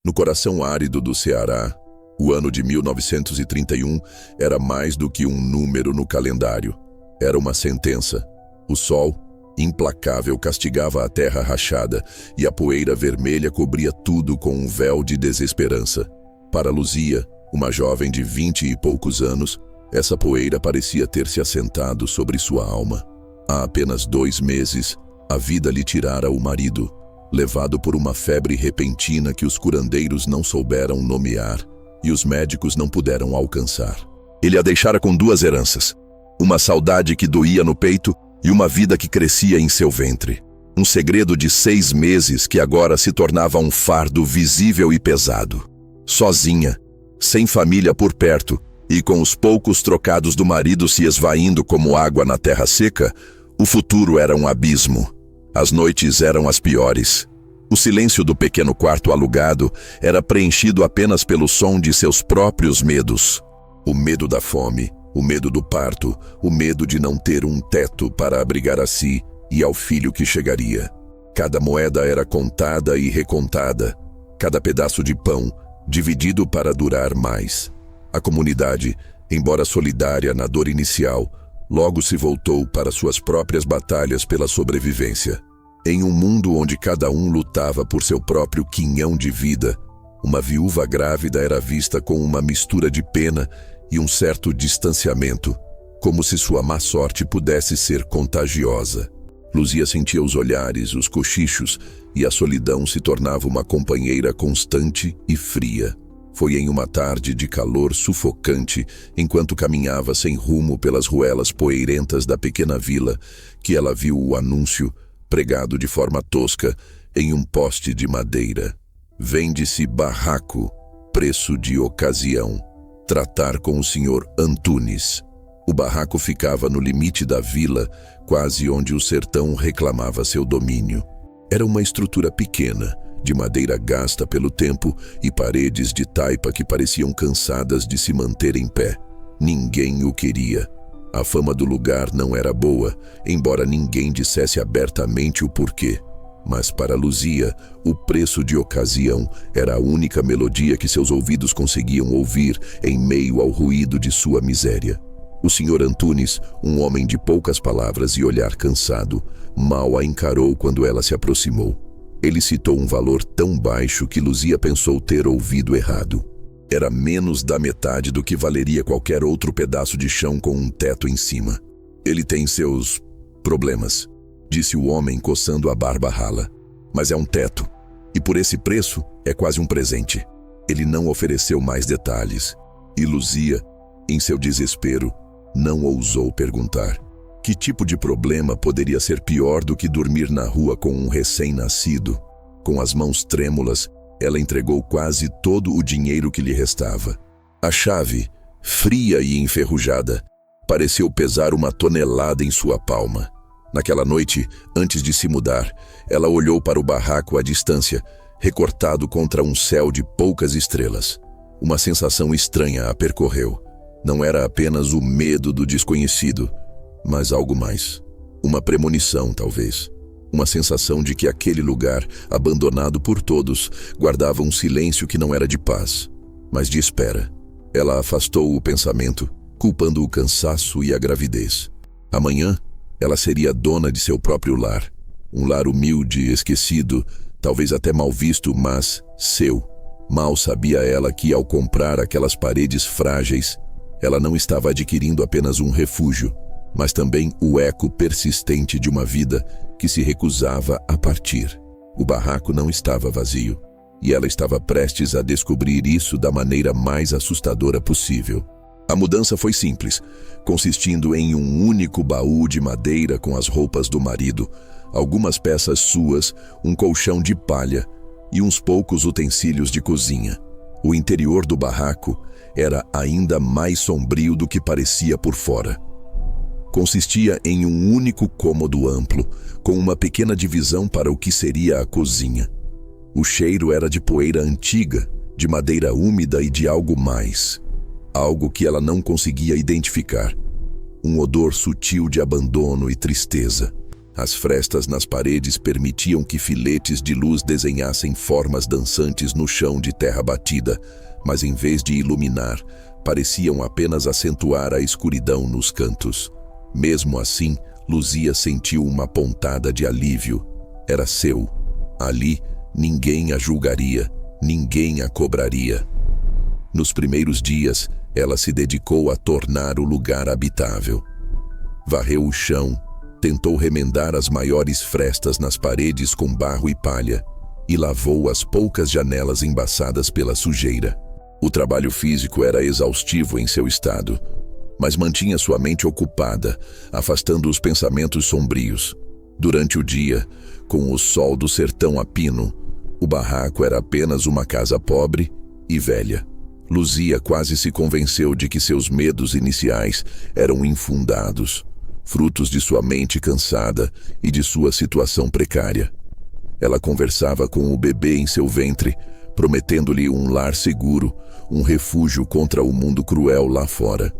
No coração árido do Ceará, o ano de 1931 era mais do que um número no calendário. Era uma sentença. O sol, implacável, castigava a terra rachada e a poeira vermelha cobria tudo com um véu de desesperança. Para Luzia, uma jovem de 20 e poucos anos, essa poeira parecia ter se assentado sobre sua alma. Há apenas 2 meses, a vida lhe tirara o marido, levado por uma febre repentina que os curandeiros não souberam nomear e os médicos não puderam alcançar. Ele a deixara com 2 heranças, uma saudade que doía no peito e uma vida que crescia em seu ventre. Um segredo de 6 meses que agora se tornava um fardo visível e pesado. Sozinha, sem família por perto e com os poucos trocados do marido se esvaindo como água na terra seca, o futuro era um abismo. As noites eram as piores. O silêncio do pequeno quarto alugado era preenchido apenas pelo som de seus próprios medos. O medo da fome, o medo do parto, o medo de não ter um teto para abrigar a si e ao filho que chegaria. Cada moeda era contada e recontada, cada pedaço de pão dividido para durar mais. A comunidade, embora solidária na dor inicial, logo se voltou para suas próprias batalhas pela sobrevivência. Em um mundo onde cada um lutava por seu próprio quinhão de vida, uma viúva grávida era vista com uma mistura de pena e um certo distanciamento, como se sua má sorte pudesse ser contagiosa. Luzia sentia os olhares, os cochichos, e a solidão se tornava uma companheira constante e fria. Foi em uma tarde de calor sufocante, enquanto caminhava sem rumo pelas ruelas poeirentas da pequena vila, que ela viu o anúncio, pregado de forma tosca, em um poste de madeira. Vende-se barraco, preço de ocasião. Tratar com o Sr. Antunes. O barraco ficava no limite da vila, quase onde o sertão reclamava seu domínio. Era uma estrutura pequena, de madeira gasta pelo tempo e paredes de taipa que pareciam cansadas de se manter em pé. Ninguém o queria. A fama do lugar não era boa, embora ninguém dissesse abertamente o porquê. Mas para Luzia, o preço de ocasião era a única melodia que seus ouvidos conseguiam ouvir em meio ao ruído de sua miséria. O Sr. Antunes, um homem de poucas palavras e olhar cansado, mal a encarou quando ela se aproximou. Ele citou um valor tão baixo que Luzia pensou ter ouvido errado. Era menos da metade do que valeria qualquer outro pedaço de chão com um teto em cima. Ele tem seus problemas, disse o homem coçando a barba rala. Mas é um teto, e por esse preço é quase um presente. Ele não ofereceu mais detalhes, e Luzia, em seu desespero, não ousou perguntar. Que tipo de problema poderia ser pior do que dormir na rua com um recém-nascido? Com as mãos trêmulas, ela entregou quase todo o dinheiro que lhe restava. A chave, fria e enferrujada, pareceu pesar 1 tonelada em sua palma. Naquela noite, antes de se mudar, ela olhou para o barraco à distância, recortado contra um céu de poucas estrelas. Uma sensação estranha a percorreu. Não era apenas o medo do desconhecido, mas algo mais. Uma premonição, talvez. Uma sensação de que aquele lugar, abandonado por todos, guardava um silêncio que não era de paz, mas de espera. Ela afastou o pensamento, culpando o cansaço e a gravidez. Amanhã, ela seria dona de seu próprio lar. Um lar humilde, esquecido, talvez até mal visto, mas seu. Mal sabia ela que, ao comprar aquelas paredes frágeis, ela não estava adquirindo apenas um refúgio, mas também o eco persistente de uma vida que se recusava a partir. O barraco não estava vazio, e ela estava prestes a descobrir isso da maneira mais assustadora possível. A mudança foi simples, consistindo em um único baú de madeira com as roupas do marido, algumas peças suas, um colchão de palha e uns poucos utensílios de cozinha. O interior do barraco era ainda mais sombrio do que parecia por fora. Consistia em um único cômodo amplo, com uma pequena divisão para o que seria a cozinha. O cheiro era de poeira antiga, de madeira úmida e de algo mais. Algo que ela não conseguia identificar. Um odor sutil de abandono e tristeza. As frestas nas paredes permitiam que filetes de luz desenhassem formas dançantes no chão de terra batida, mas em vez de iluminar, pareciam apenas acentuar a escuridão nos cantos. Mesmo assim, Luzia sentiu uma pontada de alívio. Era seu. Ali, ninguém a julgaria, ninguém a cobraria. Nos primeiros dias, ela se dedicou a tornar o lugar habitável. Varreu o chão, tentou remendar as maiores frestas nas paredes com barro e palha e lavou as poucas janelas embaçadas pela sujeira. O trabalho físico era exaustivo em seu estado, mas mantinha sua mente ocupada, afastando os pensamentos sombrios. Durante o dia, com o sol do sertão a pino, o barraco era apenas uma casa pobre e velha. Luzia quase se convenceu de que seus medos iniciais eram infundados, frutos de sua mente cansada e de sua situação precária. Ela conversava com o bebê em seu ventre, prometendo-lhe um lar seguro, um refúgio contra o mundo cruel lá fora.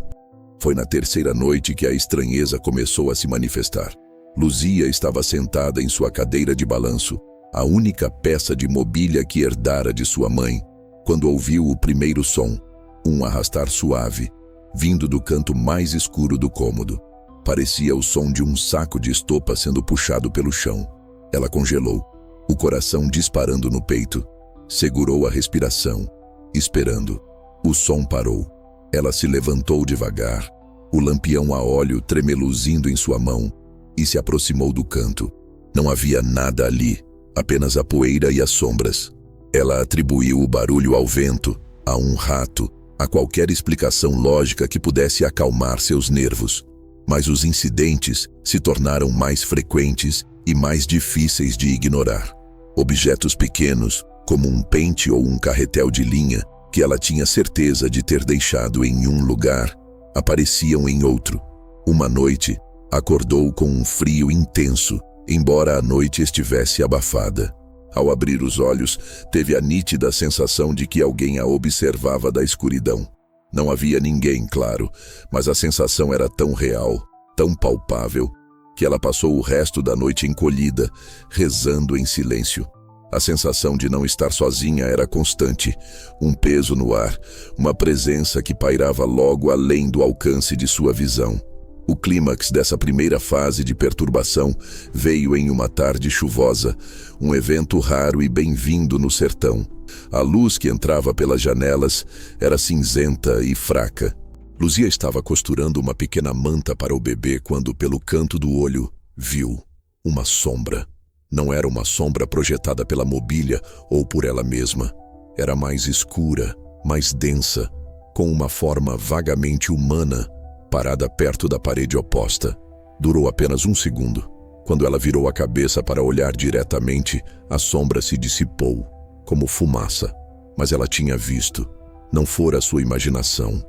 Foi na terceira noite que a estranheza começou a se manifestar. Luzia estava sentada em sua cadeira de balanço, a única peça de mobília que herdara de sua mãe, quando ouviu o primeiro som, um arrastar suave, vindo do canto mais escuro do cômodo. Parecia o som de um saco de estopa sendo puxado pelo chão. Ela congelou, o coração disparando no peito. Segurou a respiração, esperando. O som parou. Ela se levantou devagar, o lampião a óleo tremeluzindo em sua mão, e se aproximou do canto. Não havia nada ali, apenas a poeira e as sombras. Ela atribuiu o barulho ao vento, a um rato, a qualquer explicação lógica que pudesse acalmar seus nervos. Mas os incidentes se tornaram mais frequentes e mais difíceis de ignorar. Objetos pequenos, como um pente ou um carretel de linha, que ela tinha certeza de ter deixado em um lugar, apareciam em outro. Uma noite, acordou com um frio intenso, embora a noite estivesse abafada. Ao abrir os olhos, teve a nítida sensação de que alguém a observava da escuridão. Não havia ninguém, claro, mas a sensação era tão real, tão palpável, que ela passou o resto da noite encolhida, rezando em silêncio. A sensação de não estar sozinha era constante, um peso no ar, uma presença que pairava logo além do alcance de sua visão. O clímax dessa primeira fase de perturbação veio em uma tarde chuvosa, um evento raro e bem-vindo no sertão. A luz que entrava pelas janelas era cinzenta e fraca. Luzia estava costurando uma pequena manta para o bebê quando, pelo canto do olho, viu uma sombra. Não era uma sombra projetada pela mobília ou por ela mesma. Era mais escura, mais densa, com uma forma vagamente humana, parada perto da parede oposta. Durou apenas um segundo. Quando ela virou a cabeça para olhar diretamente, a sombra se dissipou, como fumaça. Mas ela tinha visto. Não fora sua imaginação.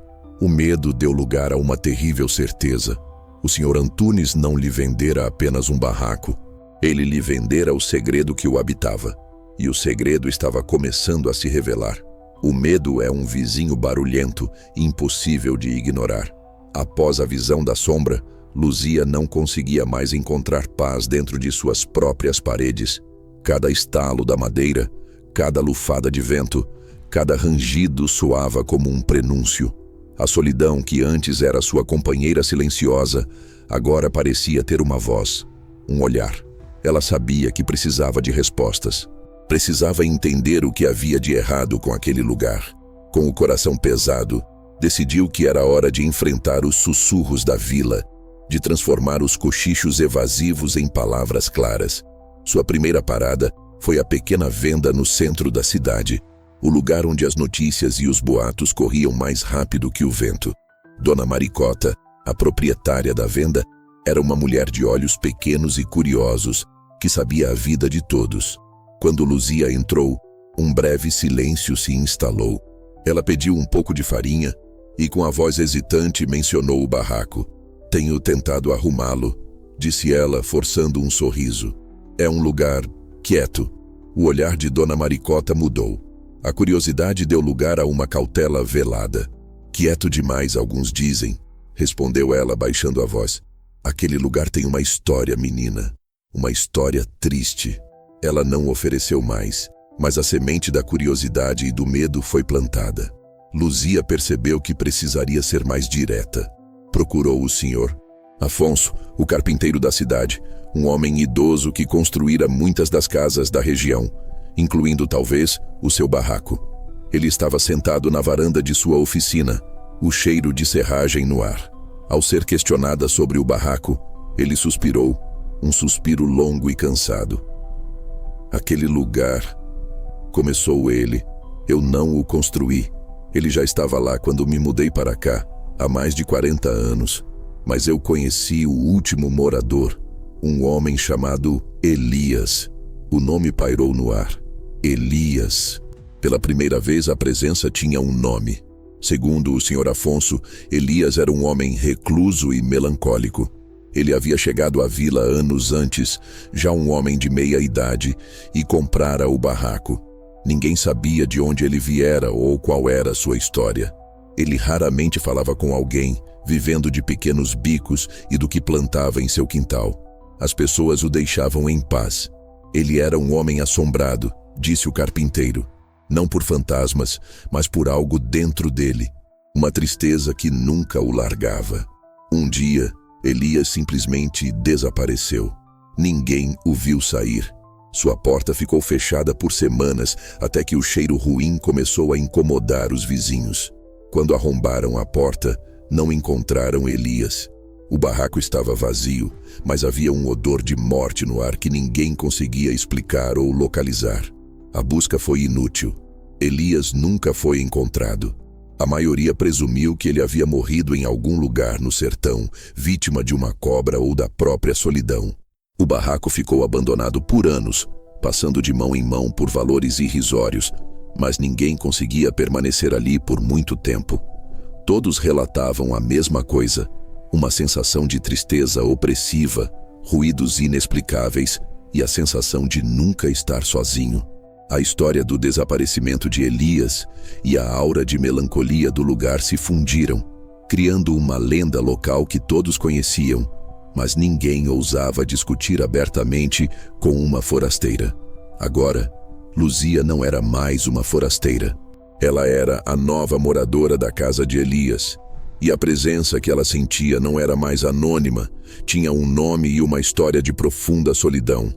O medo deu lugar a uma terrível certeza. O Sr. Antunes não lhe vendera apenas um barraco. Ele lhe vendera o segredo que o habitava. E o segredo estava começando a se revelar. O medo é um vizinho barulhento, impossível de ignorar. Após a visão da sombra, Luzia não conseguia mais encontrar paz dentro de suas próprias paredes. Cada estalo da madeira, cada lufada de vento, cada rangido soava como um prenúncio. A solidão que antes era sua companheira silenciosa, agora parecia ter uma voz, um olhar. Ela sabia que precisava de respostas. Precisava entender o que havia de errado com aquele lugar. Com o coração pesado, decidiu que era hora de enfrentar os sussurros da vila, de transformar os cochichos evasivos em palavras claras. Sua primeira parada foi a pequena venda no centro da cidade, o lugar onde as notícias e os boatos corriam mais rápido que o vento. Dona Maricota, a proprietária da venda, era uma mulher de olhos pequenos e curiosos, que sabia a vida de todos. Quando Luzia entrou, um breve silêncio se instalou. Ela pediu um pouco de farinha e, com a voz hesitante, mencionou o barraco. "Tenho tentado arrumá-lo", disse ela, forçando um sorriso. "É um lugar quieto." O olhar de Dona Maricota mudou. A curiosidade deu lugar a uma cautela velada. "Quieto demais, alguns dizem", respondeu ela, baixando a voz. "Aquele lugar tem uma história, menina." Uma história triste. Ela não ofereceu mais, mas a semente da curiosidade e do medo foi plantada. Luzia percebeu que precisaria ser mais direta. Procurou o Sr. Afonso, o carpinteiro da cidade, um homem idoso que construíra muitas das casas da região, incluindo talvez o seu barraco. Ele estava sentado na varanda de sua oficina, o cheiro de serragem no ar. Ao ser questionada sobre o barraco, ele suspirou, um suspiro longo e cansado. Aquele lugar, começou ele, eu não o construí. Ele já estava lá quando me mudei para cá, há mais de 40 anos. Mas eu conheci o último morador, um homem chamado Elias. O nome pairou no ar. Elias. Pela primeira vez a presença tinha um nome. Segundo o Sr. Afonso, Elias era um homem recluso e melancólico. Ele havia chegado à vila anos antes, já um homem de meia idade, e comprara o barraco. Ninguém sabia de onde ele viera ou qual era sua história. Ele raramente falava com alguém, vivendo de pequenos bicos e do que plantava em seu quintal. As pessoas o deixavam em paz. Ele era um homem assombrado, disse o carpinteiro. Não por fantasmas, mas por algo dentro dele. Uma tristeza que nunca o largava. Um dia, Elias simplesmente desapareceu. Ninguém o viu sair. Sua porta ficou fechada por semanas, até que o cheiro ruim começou a incomodar os vizinhos. Quando arrombaram a porta, não encontraram Elias. O barraco estava vazio, mas havia um odor de morte no ar que ninguém conseguia explicar ou localizar. A busca foi inútil. Elias nunca foi encontrado. A maioria presumiu que ele havia morrido em algum lugar no sertão, vítima de uma cobra ou da própria solidão. O barraco ficou abandonado por anos, passando de mão em mão por valores irrisórios, mas ninguém conseguia permanecer ali por muito tempo. Todos relatavam a mesma coisa, uma sensação de tristeza opressiva, ruídos inexplicáveis e a sensação de nunca estar sozinho. A história do desaparecimento de Elias e a aura de melancolia do lugar se fundiram, criando uma lenda local que todos conheciam, mas ninguém ousava discutir abertamente com uma forasteira. Agora, Luzia não era mais uma forasteira. Ela era a nova moradora da casa de Elias, e a presença que ela sentia não era mais anônima, tinha um nome e uma história de profunda solidão.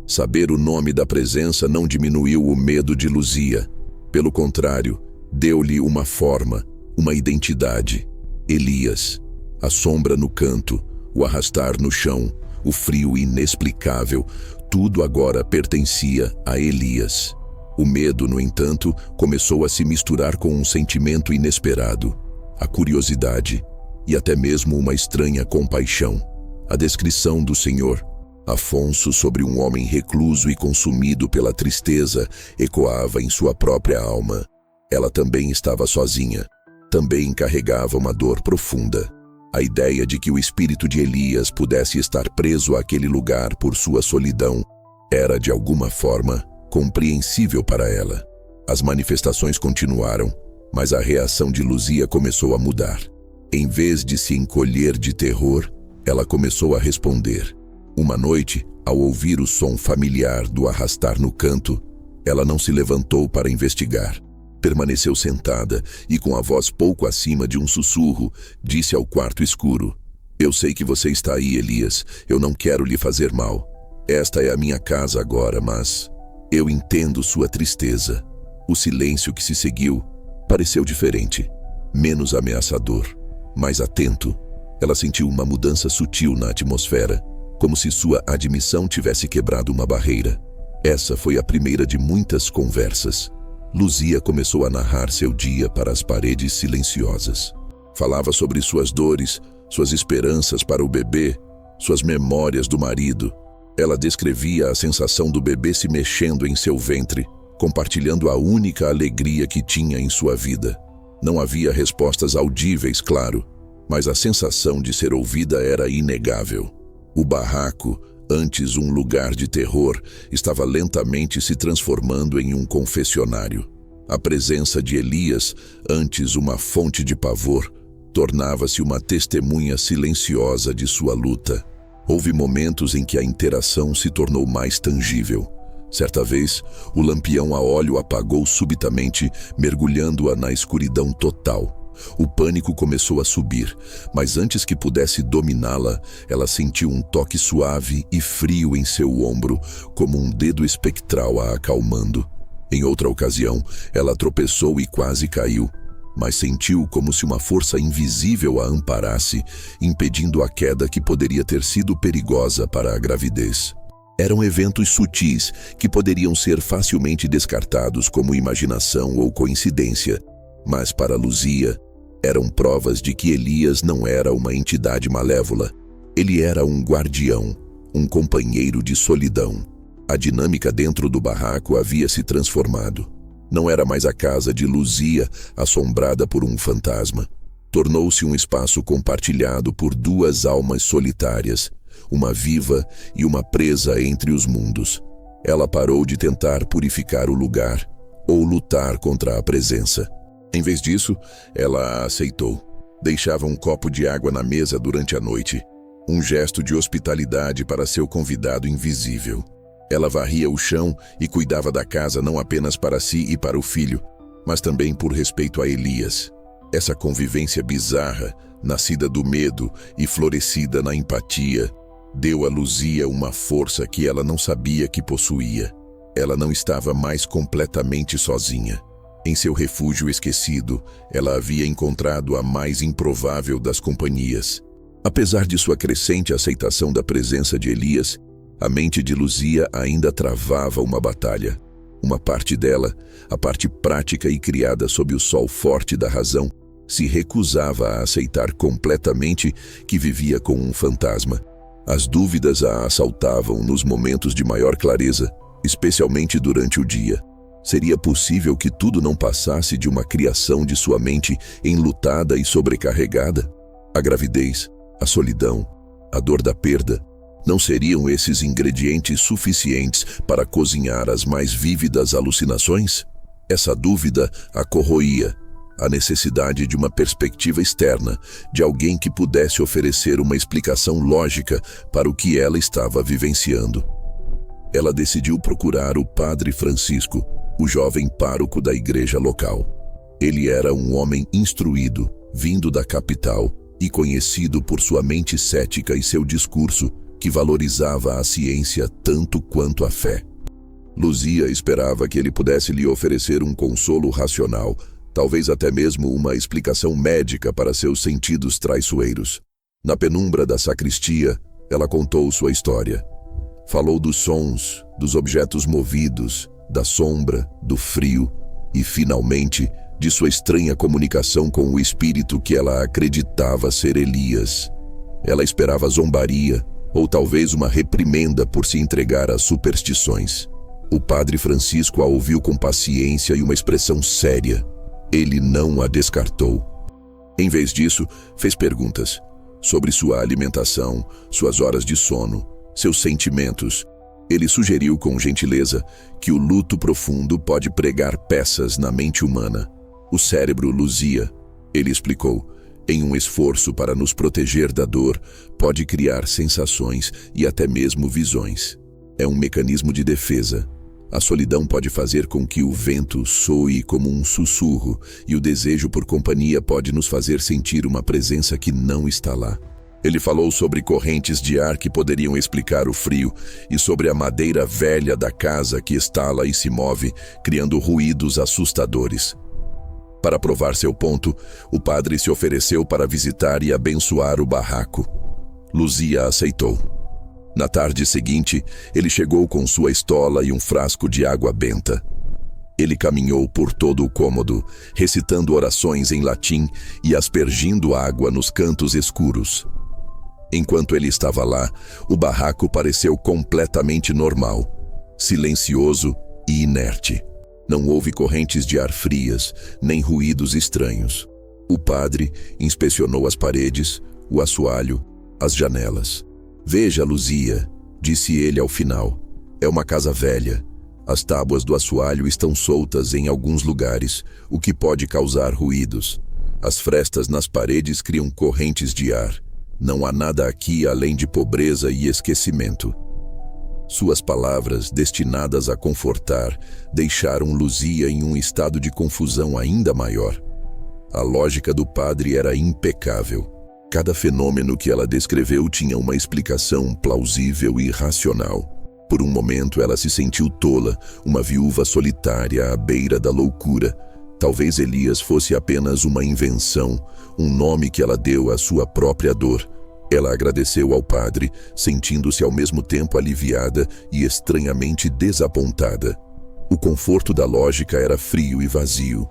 Saber o nome da presença não diminuiu o medo de Luzia. Pelo contrário, deu-lhe uma forma, uma identidade. Elias. A sombra no canto, o arrastar no chão, o frio inexplicável, tudo agora pertencia a Elias. O medo, no entanto, começou a se misturar com um sentimento inesperado, a curiosidade e até mesmo uma estranha compaixão. A descrição do Sr. Afonso sobre um homem recluso e consumido pela tristeza ecoava em sua própria alma. Ela também estava sozinha, também carregava uma dor profunda. A ideia de que o espírito de Elias pudesse estar preso àquele lugar por sua solidão era, de alguma forma, compreensível para ela. As manifestações continuaram, mas a reação de Luzia começou a mudar. Em vez de se encolher de terror, ela começou a responder. Uma noite, ao ouvir o som familiar do arrastar no canto, ela não se levantou para investigar. Permaneceu sentada e, com a voz pouco acima de um sussurro, disse ao quarto escuro: "Eu sei que você está aí, Elias. Eu não quero lhe fazer mal. Esta é a minha casa agora, mas eu entendo sua tristeza." O silêncio que se seguiu pareceu diferente, menos ameaçador, mais atento. Ela sentiu uma mudança sutil na atmosfera, como se sua admissão tivesse quebrado uma barreira. Essa foi a primeira de muitas conversas. Luzia começou a narrar seu dia para as paredes silenciosas. Falava sobre suas dores, suas esperanças para o bebê, suas memórias do marido. Ela descrevia a sensação do bebê se mexendo em seu ventre, compartilhando a única alegria que tinha em sua vida. Não havia respostas audíveis, claro, mas a sensação de ser ouvida era inegável. O barraco, antes um lugar de terror, estava lentamente se transformando em um confessionário. A presença de Elias, antes uma fonte de pavor, tornava-se uma testemunha silenciosa de sua luta. Houve momentos em que a interação se tornou mais tangível. Certa vez, o lampião a óleo apagou subitamente, mergulhando-a na escuridão total. O pânico começou a subir, mas antes que pudesse dominá-la, ela sentiu um toque suave e frio em seu ombro, como um dedo espectral a acalmando. Em outra ocasião, ela tropeçou e quase caiu, mas sentiu como se uma força invisível a amparasse, impedindo a queda que poderia ter sido perigosa para a gravidez. Eram eventos sutis que poderiam ser facilmente descartados como imaginação ou coincidência, mas para Luzia, eram provas de que Elias não era uma entidade malévola. Ele era um guardião, um companheiro de solidão. A dinâmica dentro do barraco havia se transformado. Não era mais a casa de Luzia, assombrada por um fantasma. Tornou-se um espaço compartilhado por duas almas solitárias, uma viva e uma presa entre os mundos. Ela parou de tentar purificar o lugar ou lutar contra a presença. Em vez disso, ela a aceitou. Deixava um copo de água na mesa durante a noite, um gesto de hospitalidade para seu convidado invisível. Ela varria o chão e cuidava da casa não apenas para si e para o filho, mas também por respeito a Elias. Essa convivência bizarra, nascida do medo e florescida na empatia, deu a Luzia uma força que ela não sabia que possuía. Ela não estava mais completamente sozinha. Em seu refúgio esquecido, ela havia encontrado a mais improvável das companhias. Apesar de sua crescente aceitação da presença de Elias, a mente de Luzia ainda travava uma batalha. Uma parte dela, a parte prática e criada sob o sol forte da razão, se recusava a aceitar completamente que vivia com um fantasma. As dúvidas a assaltavam nos momentos de maior clareza, especialmente durante o dia. Seria possível que tudo não passasse de uma criação de sua mente enlutada e sobrecarregada? A gravidez, a solidão, a dor da perda, não seriam esses ingredientes suficientes para cozinhar as mais vívidas alucinações? Essa dúvida a corroía, a necessidade de uma perspectiva externa, de alguém que pudesse oferecer uma explicação lógica para o que ela estava vivenciando. Ela decidiu procurar o Padre Francisco, o jovem pároco da igreja local. Ele era um homem instruído, vindo da capital e conhecido por sua mente cética e seu discurso, que valorizava a ciência tanto quanto a fé. Luzia esperava que ele pudesse lhe oferecer um consolo racional, talvez até mesmo uma explicação médica para seus sentidos traiçoeiros. Na penumbra da sacristia, ela contou sua história. Falou dos sons, dos objetos movidos, da sombra, do frio e, finalmente, de sua estranha comunicação com o espírito que ela acreditava ser Elias. Ela esperava zombaria ou talvez uma reprimenda por se entregar às superstições. O Padre Francisco a ouviu com paciência e uma expressão séria. Ele não a descartou. Em vez disso, fez perguntas sobre sua alimentação, suas horas de sono, seus sentimentos. Ele sugeriu com gentileza que o luto profundo pode pregar peças na mente humana. O cérebro Luzia, ele explicou, em um esforço para nos proteger da dor, pode criar sensações e até mesmo visões. É um mecanismo de defesa. A solidão pode fazer com que o vento soe como um sussurro e o desejo por companhia pode nos fazer sentir uma presença que não está lá. Ele falou sobre correntes de ar que poderiam explicar o frio e sobre a madeira velha da casa que estala e se move, criando ruídos assustadores. Para provar seu ponto, o padre se ofereceu para visitar e abençoar o barraco. Luzia aceitou. Na tarde seguinte, ele chegou com sua estola e um frasco de água benta. Ele caminhou por todo o cômodo, recitando orações em latim e aspergindo água nos cantos escuros. Enquanto ele estava lá, o barraco pareceu completamente normal, silencioso e inerte. Não houve correntes de ar frias, nem ruídos estranhos. O padre inspecionou as paredes, o assoalho, as janelas. "Veja, Luzia", disse ele ao final. "É uma casa velha. As tábuas do assoalho estão soltas em alguns lugares, o que pode causar ruídos. As frestas nas paredes criam correntes de ar. Não há nada aqui além de pobreza e esquecimento. Suas palavras, destinadas a confortar, deixaram Luzia em um estado de confusão ainda maior. A lógica do padre era impecável. Cada fenômeno que ela descreveu tinha uma explicação plausível e racional. Por um momento ela se sentiu tola, uma viúva solitária à beira da loucura. Talvez Elias fosse apenas uma invenção, um nome que ela deu à sua própria dor. Ela agradeceu ao padre, sentindo-se ao mesmo tempo aliviada e estranhamente desapontada. O conforto da lógica era frio e vazio.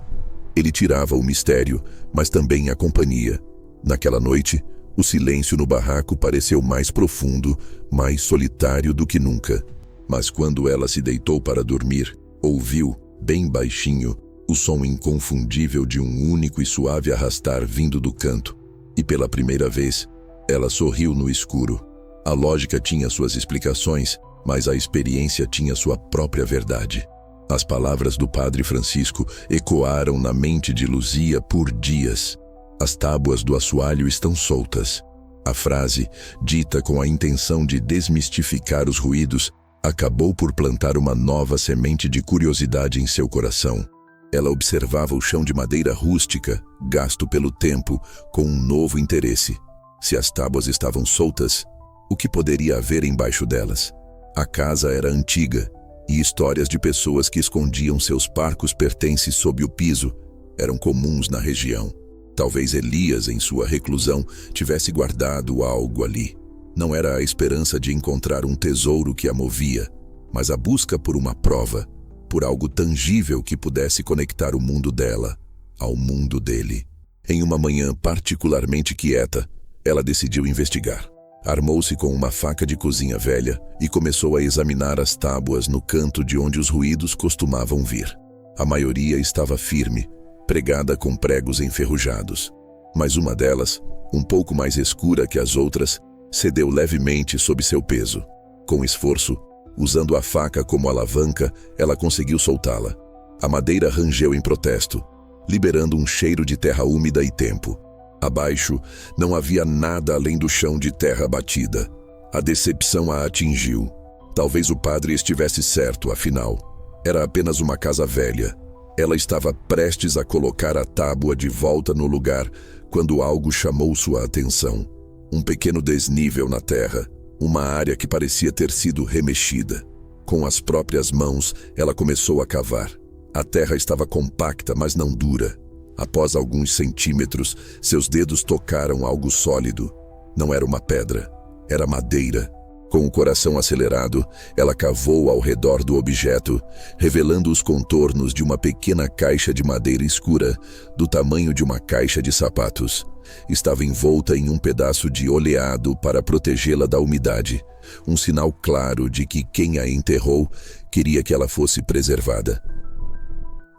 Ele tirava o mistério, mas também a companhia. Naquela noite, o silêncio no barraco pareceu mais profundo, mais solitário do que nunca. Mas quando ela se deitou para dormir, ouviu, bem baixinho, o som inconfundível de um único e suave arrastar vindo do canto. E pela primeira vez, ela sorriu no escuro. A lógica tinha suas explicações, mas a experiência tinha sua própria verdade. As palavras do padre Francisco ecoaram na mente de Luzia por dias. As tábuas do assoalho estão soltas. A frase, dita com a intenção de desmistificar os ruídos, acabou por plantar uma nova semente de curiosidade em seu coração. Ela observava o chão de madeira rústica, gasto pelo tempo, com um novo interesse. Se as tábuas estavam soltas, o que poderia haver embaixo delas? A casa era antiga, e histórias de pessoas que escondiam seus parcos pertences sob o piso eram comuns na região. Talvez Elias, em sua reclusão, tivesse guardado algo ali. Não era a esperança de encontrar um tesouro que a movia, mas a busca por uma prova, por algo tangível que pudesse conectar o mundo dela ao mundo dele. Em uma manhã particularmente quieta, ela decidiu investigar. Armou-se com uma faca de cozinha velha e começou a examinar as tábuas no canto de onde os ruídos costumavam vir. A maioria estava firme, pregada com pregos enferrujados. Mas uma delas, um pouco mais escura que as outras, cedeu levemente sob seu peso. Com esforço, usando a faca como alavanca, ela conseguiu soltá-la. A madeira rangeu em protesto, liberando um cheiro de terra úmida e tempo. Abaixo, não havia nada além do chão de terra batida. A decepção a atingiu. Talvez o padre estivesse certo, afinal. Era apenas uma casa velha. Ela estava prestes a colocar a tábua de volta no lugar quando algo chamou sua atenção. Um pequeno desnível na terra, uma área que parecia ter sido remexida. Com as próprias mãos, ela começou a cavar. A terra estava compacta, mas não dura. Após alguns centímetros, seus dedos tocaram algo sólido. Não era uma pedra, era madeira. Com o coração acelerado, ela cavou ao redor do objeto, revelando os contornos de uma pequena caixa de madeira escura, do tamanho de uma caixa de sapatos. Estava envolta em um pedaço de oleado para protegê-la da umidade, um sinal claro de que quem a enterrou queria que ela fosse preservada.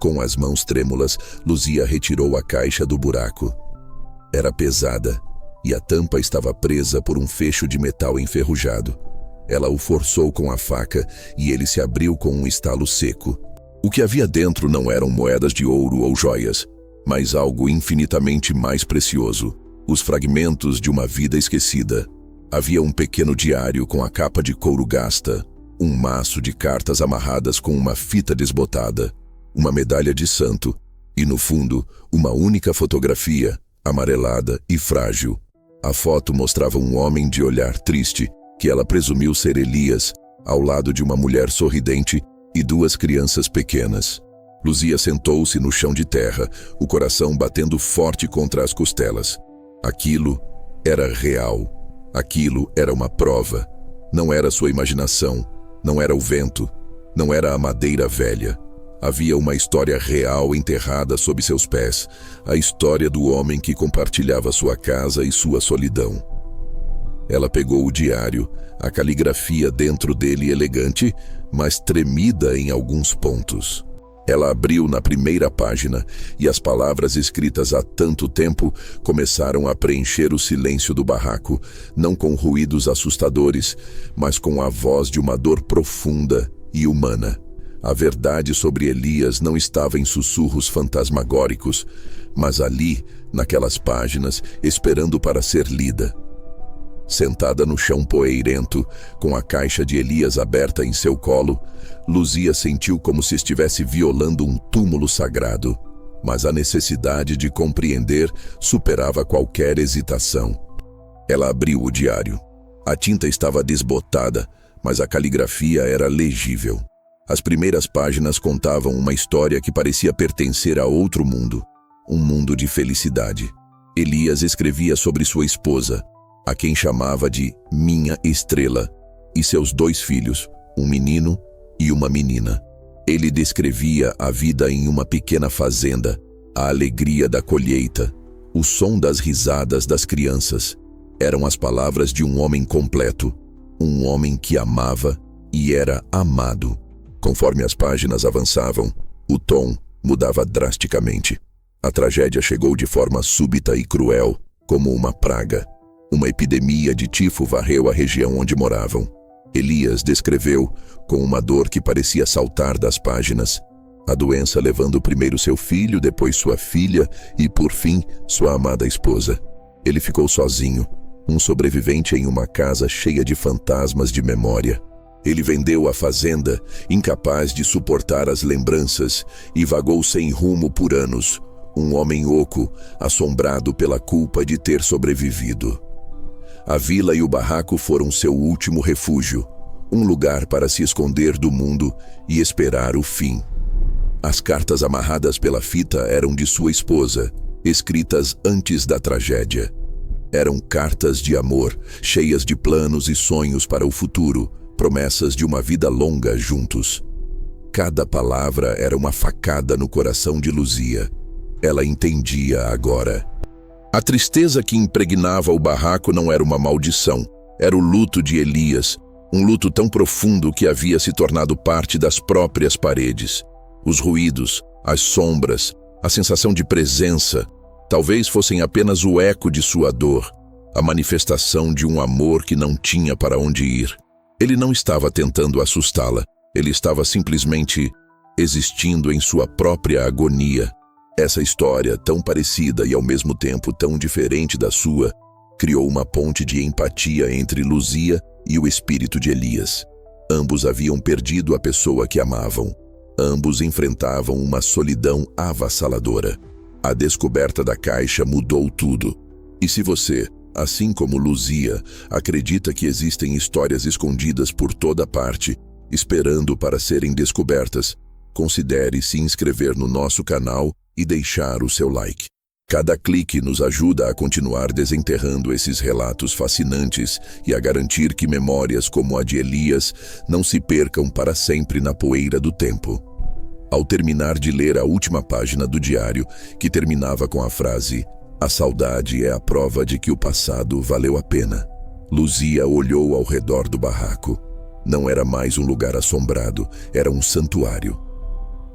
Com as mãos trêmulas, Luzia retirou a caixa do buraco. Era pesada, e a tampa estava presa por um fecho de metal enferrujado. Ela o forçou com a faca e ele se abriu com um estalo seco. O que havia dentro não eram moedas de ouro ou joias, mas algo infinitamente mais precioso: os fragmentos de uma vida esquecida. Havia um pequeno diário com a capa de couro gasta, um maço de cartas amarradas com uma fita desbotada, uma medalha de santo e, no fundo, uma única fotografia, amarelada e frágil. A foto mostrava um homem de olhar triste, que ela presumiu ser Elias, ao lado de uma mulher sorridente e duas crianças pequenas. Luzia sentou-se no chão de terra, o coração batendo forte contra as costelas. Aquilo era real. Aquilo era uma prova. Não era sua imaginação, não era o vento, não era a madeira velha. Havia uma história real enterrada sob seus pés, a história do homem que compartilhava sua casa e sua solidão. Ela pegou o diário, a caligrafia dentro dele elegante, mas tremida em alguns pontos. Ela abriu na primeira página e as palavras escritas há tanto tempo começaram a preencher o silêncio do barraco, não com ruídos assustadores, mas com a voz de uma dor profunda e humana. A verdade sobre Elias não estava em sussurros fantasmagóricos, mas ali, naquelas páginas, esperando para ser lida. Sentada no chão poeirento, com a caixa de Elias aberta em seu colo, Luzia sentiu como se estivesse violando um túmulo sagrado. Mas a necessidade de compreender superava qualquer hesitação. Ela abriu o diário. A tinta estava desbotada, mas a caligrafia era legível. As primeiras páginas contavam uma história que parecia pertencer a outro mundo. Um mundo de felicidade. Elias escrevia sobre sua esposa, a quem chamava de Minha Estrela, e seus 2 filhos, um menino e uma menina. Ele descrevia a vida em uma pequena fazenda, a alegria da colheita, o som das risadas das crianças. Eram as palavras de um homem completo, um homem que amava e era amado. Conforme as páginas avançavam, o tom mudava drasticamente. A tragédia chegou de forma súbita e cruel, como uma praga. Uma epidemia de tifo varreu a região onde moravam. Elias descreveu, com uma dor que parecia saltar das páginas, a doença levando primeiro seu filho, depois sua filha e, por fim, sua amada esposa. Ele ficou sozinho, um sobrevivente em uma casa cheia de fantasmas de memória. Ele vendeu a fazenda, incapaz de suportar as lembranças, e vagou sem rumo por anos, um homem oco, assombrado pela culpa de ter sobrevivido. A vila e o barraco foram seu último refúgio, um lugar para se esconder do mundo e esperar o fim. As cartas amarradas pela fita eram de sua esposa, escritas antes da tragédia. Eram cartas de amor, cheias de planos e sonhos para o futuro, promessas de uma vida longa juntos. Cada palavra era uma facada no coração de Luzia. Ela entendia agora. A tristeza que impregnava o barraco não era uma maldição, era o luto de Elias, um luto tão profundo que havia se tornado parte das próprias paredes. Os ruídos, as sombras, a sensação de presença, talvez fossem apenas o eco de sua dor, a manifestação de um amor que não tinha para onde ir. Ele não estava tentando assustá-la, ele estava simplesmente existindo em sua própria agonia. Essa história, tão parecida e ao mesmo tempo tão diferente da sua, criou uma ponte de empatia entre Luzia e o espírito de Elias. Ambos haviam perdido a pessoa que amavam. Ambos enfrentavam uma solidão avassaladora. A descoberta da caixa mudou tudo. E se você, assim como Luzia, acredita que existem histórias escondidas por toda parte, esperando para serem descobertas, considere se inscrever no nosso canal e deixar o seu like. Cada clique nos ajuda a continuar desenterrando esses relatos fascinantes e a garantir que memórias como a de Elias não se percam para sempre na poeira do tempo. Ao terminar de ler a última página do diário, que terminava com a frase "A saudade é a prova de que o passado valeu a pena", Luzia olhou ao redor do barraco. Não era mais um lugar assombrado, era um santuário.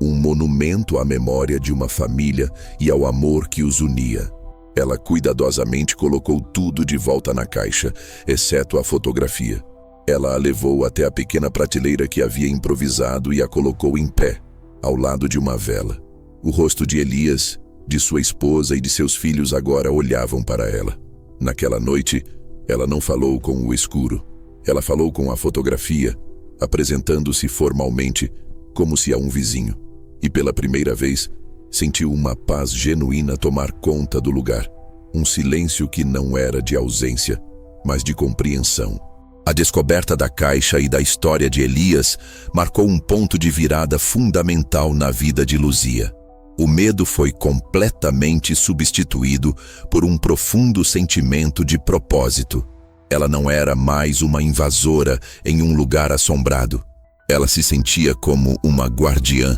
Um monumento à memória de uma família e ao amor que os unia. Ela cuidadosamente colocou tudo de volta na caixa, exceto a fotografia. Ela a levou até a pequena prateleira que havia improvisado e a colocou em pé, ao lado de uma vela. O rosto de Elias, de sua esposa e de seus filhos agora olhavam para ela. Naquela noite, ela não falou com o escuro. Ela falou com a fotografia, apresentando-se formalmente, como se a um vizinho. E pela primeira vez, sentiu uma paz genuína tomar conta do lugar. Um silêncio que não era de ausência, mas de compreensão. A descoberta da caixa e da história de Elias marcou um ponto de virada fundamental na vida de Luzia. O medo foi completamente substituído por um profundo sentimento de propósito. Ela não era mais uma invasora em um lugar assombrado. Ela se sentia como uma guardiã,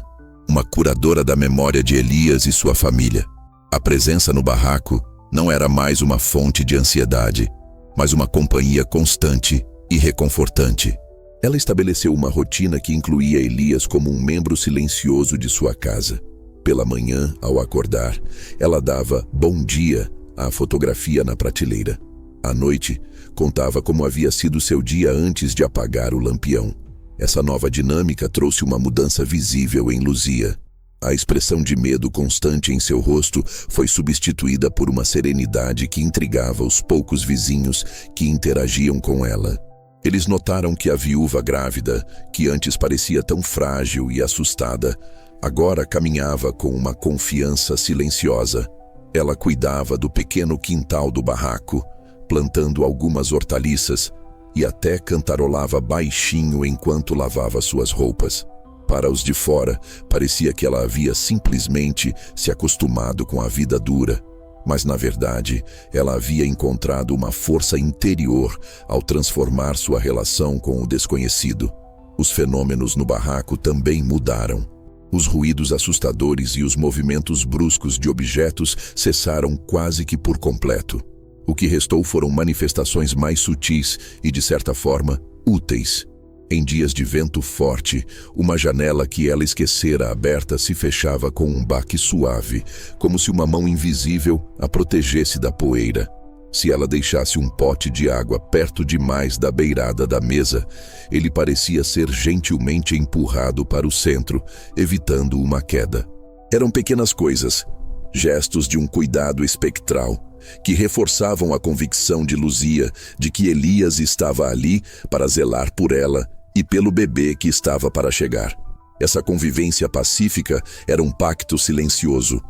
uma curadora da memória de Elias e sua família. A presença no barraco não era mais uma fonte de ansiedade, mas uma companhia constante e reconfortante. Ela estabeleceu uma rotina que incluía Elias como um membro silencioso de sua casa. Pela manhã, ao acordar, ela dava bom dia à fotografia na prateleira. À noite, contava como havia sido seu dia antes de apagar o lampião. Essa nova dinâmica trouxe uma mudança visível em Luzia. A expressão de medo constante em seu rosto foi substituída por uma serenidade que intrigava os poucos vizinhos que interagiam com ela. Eles notaram que a viúva grávida, que antes parecia tão frágil e assustada, agora caminhava com uma confiança silenciosa. Ela cuidava do pequeno quintal do barraco, plantando algumas hortaliças, e até cantarolava baixinho enquanto lavava suas roupas. Para os de fora, parecia que ela havia simplesmente se acostumado com a vida dura, mas na verdade, ela havia encontrado uma força interior ao transformar sua relação com o desconhecido. Os fenômenos no barraco também mudaram. Os ruídos assustadores e os movimentos bruscos de objetos cessaram quase que por completo. O que restou foram manifestações mais sutis e, de certa forma, úteis. Em dias de vento forte, uma janela que ela esquecera aberta se fechava com um baque suave, como se uma mão invisível a protegesse da poeira. Se ela deixasse um pote de água perto demais da beirada da mesa, ele parecia ser gentilmente empurrado para o centro, evitando uma queda. Eram pequenas coisas, gestos de um cuidado espectral, que reforçavam a convicção de Luzia de que Elias estava ali para zelar por ela e pelo bebê que estava para chegar. Essa convivência pacífica era um pacto silencioso,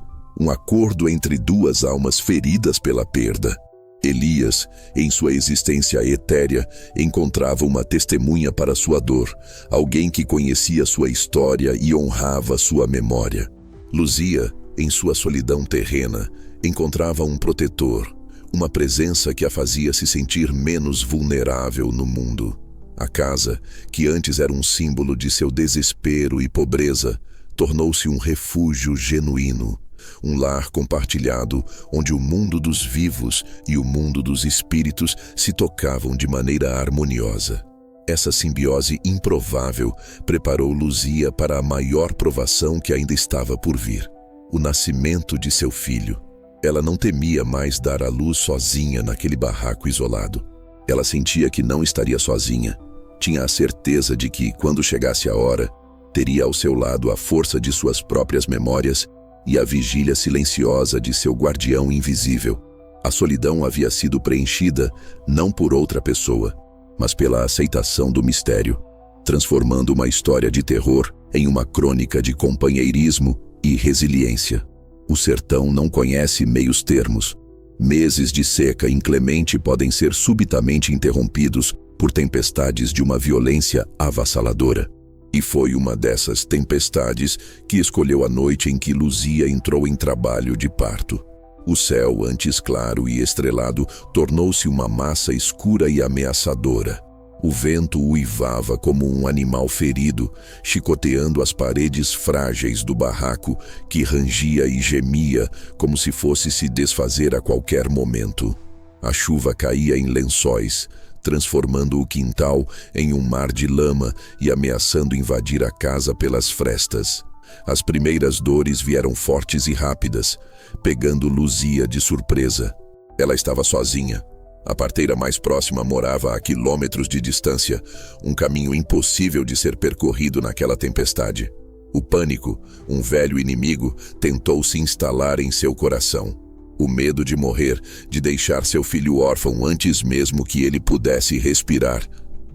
um acordo entre duas almas feridas pela perda. Elias, em sua existência etérea, encontrava uma testemunha para sua dor, alguém que conhecia sua história e honrava sua memória. Luzia, em sua solidão terrena, encontrava um protetor, uma presença que a fazia se sentir menos vulnerável no mundo. A casa, que antes era um símbolo de seu desespero e pobreza, tornou-se um refúgio genuíno, um lar compartilhado onde o mundo dos vivos e o mundo dos espíritos se tocavam de maneira harmoniosa. Essa simbiose improvável preparou Luzia para a maior provação que ainda estava por vir: o nascimento de seu filho. Ela não temia mais dar à luz sozinha naquele barraco isolado. Ela sentia que não estaria sozinha. Tinha a certeza de que, quando chegasse a hora, teria ao seu lado a força de suas próprias memórias e a vigília silenciosa de seu guardião invisível. A solidão havia sido preenchida não por outra pessoa, mas pela aceitação do mistério, transformando uma história de terror em uma crônica de companheirismo e resiliência. O sertão não conhece meios termos. Meses de seca inclemente podem ser subitamente interrompidos por tempestades de uma violência avassaladora. E foi uma dessas tempestades que escolheu a noite em que Luzia entrou em trabalho de parto. O céu, antes claro e estrelado, tornou-se uma massa escura e ameaçadora. O vento uivava como um animal ferido, chicoteando as paredes frágeis do barraco, que rangia e gemia como se fosse se desfazer a qualquer momento. A chuva caía em lençóis, transformando o quintal em um mar de lama e ameaçando invadir a casa pelas frestas. As primeiras dores vieram fortes e rápidas, pegando Luzia de surpresa. Ela estava sozinha. A parteira mais próxima morava a quilômetros de distância, um caminho impossível de ser percorrido naquela tempestade. O pânico, um velho inimigo, tentou se instalar em seu coração. O medo de morrer, de deixar seu filho órfão antes mesmo que ele pudesse respirar,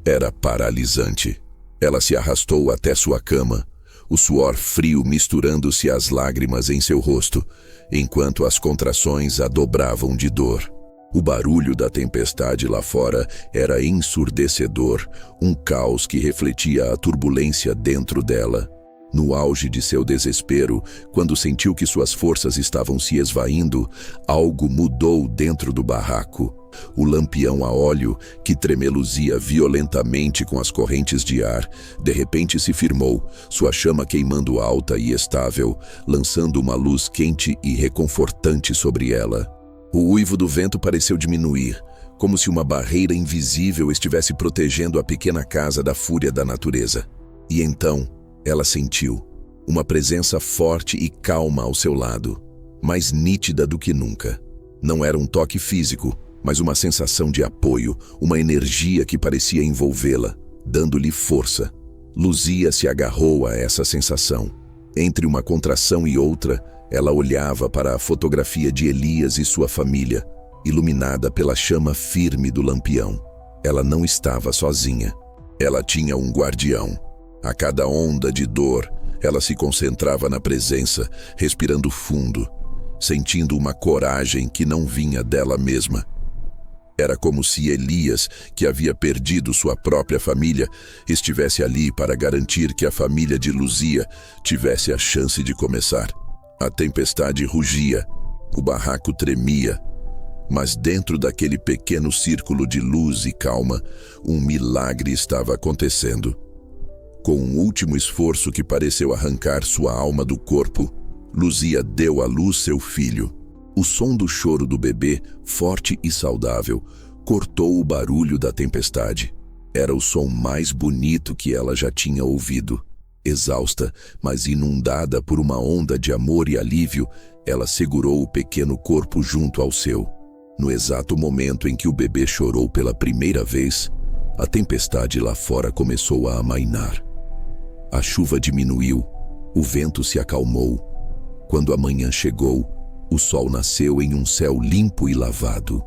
era paralisante. Ela se arrastou até sua cama, o suor frio misturando-se às lágrimas em seu rosto, enquanto as contrações a dobravam de dor. O barulho da tempestade lá fora era ensurdecedor, um caos que refletia a turbulência dentro dela. No auge de seu desespero, quando sentiu que suas forças estavam se esvaindo, algo mudou dentro do barraco. O lampião a óleo, que tremeluzia violentamente com as correntes de ar, de repente se firmou, sua chama queimando alta e estável, lançando uma luz quente e reconfortante sobre ela. O uivo do vento pareceu diminuir, como se uma barreira invisível estivesse protegendo a pequena casa da fúria da natureza. E então, ela sentiu uma presença forte e calma ao seu lado, mais nítida do que nunca. Não era um toque físico, mas uma sensação de apoio, uma energia que parecia envolvê-la, dando-lhe força. Luzia se agarrou a essa sensação. Entre uma contração e outra, ela olhava para a fotografia de Elias e sua família, iluminada pela chama firme do lampião. Ela não estava sozinha. Ela tinha um guardião. A cada onda de dor, ela se concentrava na presença, respirando fundo, sentindo uma coragem que não vinha dela mesma. Era como se Elias, que havia perdido sua própria família, estivesse ali para garantir que a família de Luzia tivesse a chance de começar. A tempestade rugia, o barraco tremia, mas dentro daquele pequeno círculo de luz e calma, um milagre estava acontecendo. Com um último esforço que pareceu arrancar sua alma do corpo, Luzia deu à luz seu filho. O som do choro do bebê, forte e saudável, cortou o barulho da tempestade. Era o som mais bonito que ela já tinha ouvido. Exausta, mas inundada por uma onda de amor e alívio, ela segurou o pequeno corpo junto ao seu. No exato momento em que o bebê chorou pela primeira vez, a tempestade lá fora começou a amainar. A chuva diminuiu, o vento se acalmou. Quando a manhã chegou, o sol nasceu em um céu limpo e lavado.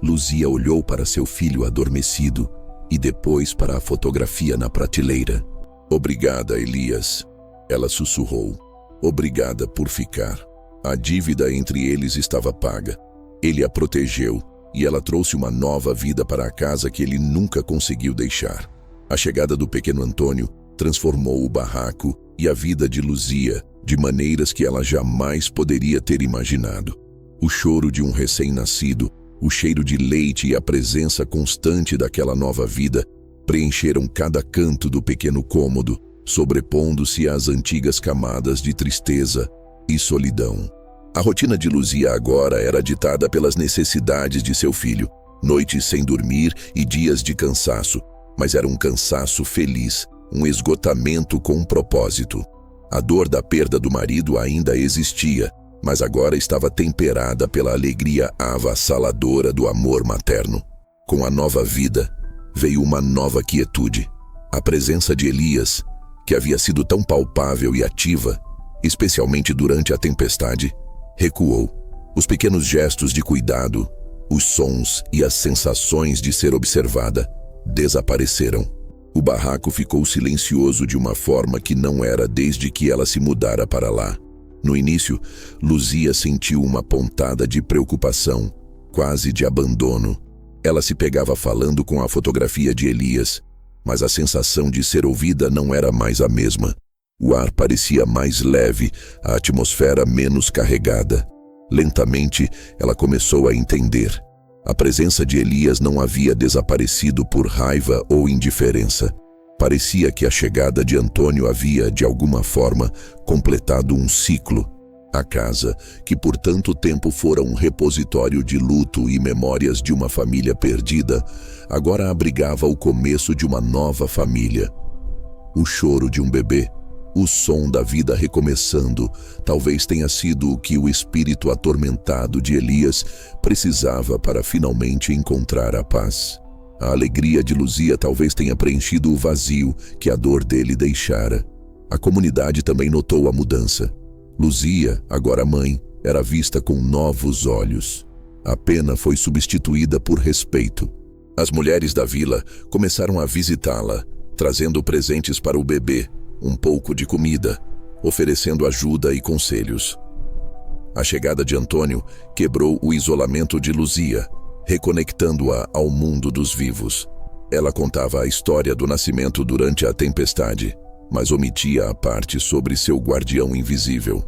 Luzia olhou para seu filho adormecido e depois para a fotografia na prateleira. "Obrigada, Elias", ela sussurrou. "Obrigada por ficar." A dívida entre eles estava paga. Ele a protegeu e ela trouxe uma nova vida para a casa que ele nunca conseguiu deixar. A chegada do pequeno Antônio transformou o barraco e a vida de Luzia de maneiras que ela jamais poderia ter imaginado. O choro de um recém-nascido, o cheiro de leite e a presença constante daquela nova vida preencheram cada canto do pequeno cômodo, sobrepondo-se às antigas camadas de tristeza e solidão. A rotina de Luzia agora era ditada pelas necessidades de seu filho, noites sem dormir e dias de cansaço, mas era um cansaço feliz, um esgotamento com um propósito. A dor da perda do marido ainda existia, mas agora estava temperada pela alegria avassaladora do amor materno. Com a nova vida, veio uma nova quietude. A presença de Elias, que havia sido tão palpável e ativa, especialmente durante a tempestade, recuou. Os pequenos gestos de cuidado, os sons e as sensações de ser observada desapareceram. O barraco ficou silencioso de uma forma que não era desde que ela se mudara para lá. No início, Luzia sentiu uma pontada de preocupação, quase de abandono. Ela se pegava falando com a fotografia de Elias, mas a sensação de ser ouvida não era mais a mesma. O ar parecia mais leve, a atmosfera menos carregada. Lentamente, ela começou a entender. A presença de Elias não havia desaparecido por raiva ou indiferença. Parecia que a chegada de Antônio havia, de alguma forma, completado um ciclo. A casa, que por tanto tempo fora um repositório de luto e memórias de uma família perdida, agora abrigava o começo de uma nova família. O choro de um bebê, o som da vida recomeçando, talvez tenha sido o que o espírito atormentado de Elias precisava para finalmente encontrar a paz. A alegria de Luzia talvez tenha preenchido o vazio que a dor dele deixara. A comunidade também notou a mudança. Luzia, agora mãe, era vista com novos olhos. A pena foi substituída por respeito. As mulheres da vila começaram a visitá-la, trazendo presentes para o bebê, um pouco de comida, oferecendo ajuda e conselhos. A chegada de Antônio quebrou o isolamento de Luzia, reconectando-a ao mundo dos vivos. Ela contava a história do nascimento durante a tempestade, mas omitia a parte sobre seu guardião invisível.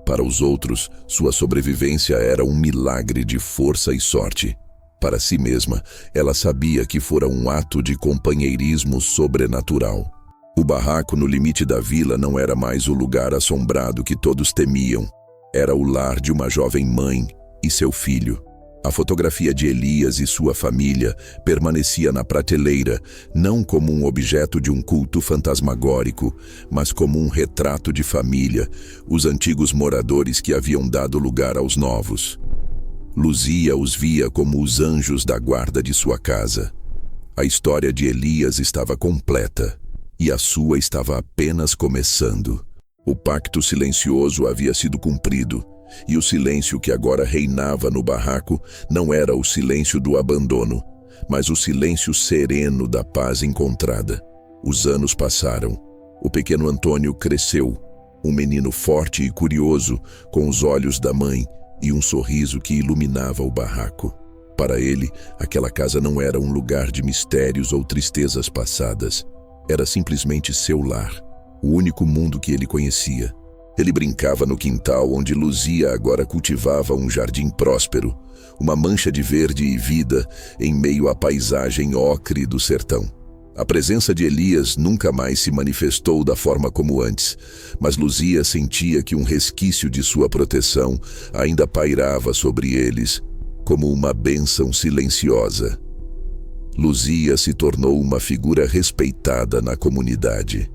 Para os outros, sua sobrevivência era um milagre de força e sorte. Para si mesma, ela sabia que fora um ato de companheirismo sobrenatural. O barraco no limite da vila não era mais o lugar assombrado que todos temiam. Era o lar de uma jovem mãe e seu filho. A fotografia de Elias e sua família permanecia na prateleira, não como um objeto de um culto fantasmagórico, mas como um retrato de família, os antigos moradores que haviam dado lugar aos novos. Luzia os via como os anjos da guarda de sua casa. A história de Elias estava completa, e a sua estava apenas começando. O pacto silencioso havia sido cumprido, e o silêncio que agora reinava no barraco não era o silêncio do abandono, mas o silêncio sereno da paz encontrada. Os anos passaram. O pequeno Antônio cresceu, um menino forte e curioso, com os olhos da mãe e um sorriso que iluminava o barraco. Para ele, aquela casa não era um lugar de mistérios ou tristezas passadas. Era simplesmente seu lar, o único mundo que ele conhecia. Ele brincava no quintal onde Luzia agora cultivava um jardim próspero, uma mancha de verde e vida em meio à paisagem ocre do sertão. A presença de Elias nunca mais se manifestou da forma como antes, mas Luzia sentia que um resquício de sua proteção ainda pairava sobre eles, como uma bênção silenciosa. Luzia se tornou uma figura respeitada na comunidade.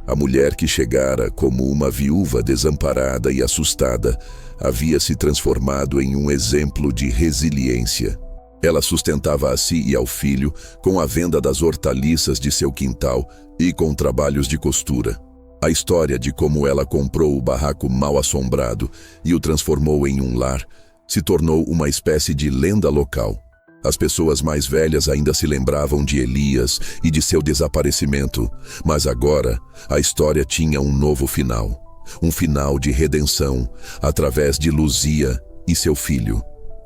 A mulher que chegara como uma viúva desamparada e assustada havia se transformado em um exemplo de resiliência. Ela sustentava a si e ao filho com a venda das hortaliças de seu quintal e com trabalhos de costura. A história de como ela comprou o barraco mal assombrado e o transformou em um lar se tornou uma espécie de lenda local. As pessoas mais velhas ainda se lembravam de Elias e de seu desaparecimento, mas agora a história tinha um novo final. Um final de redenção, através de Luzia e seu filho.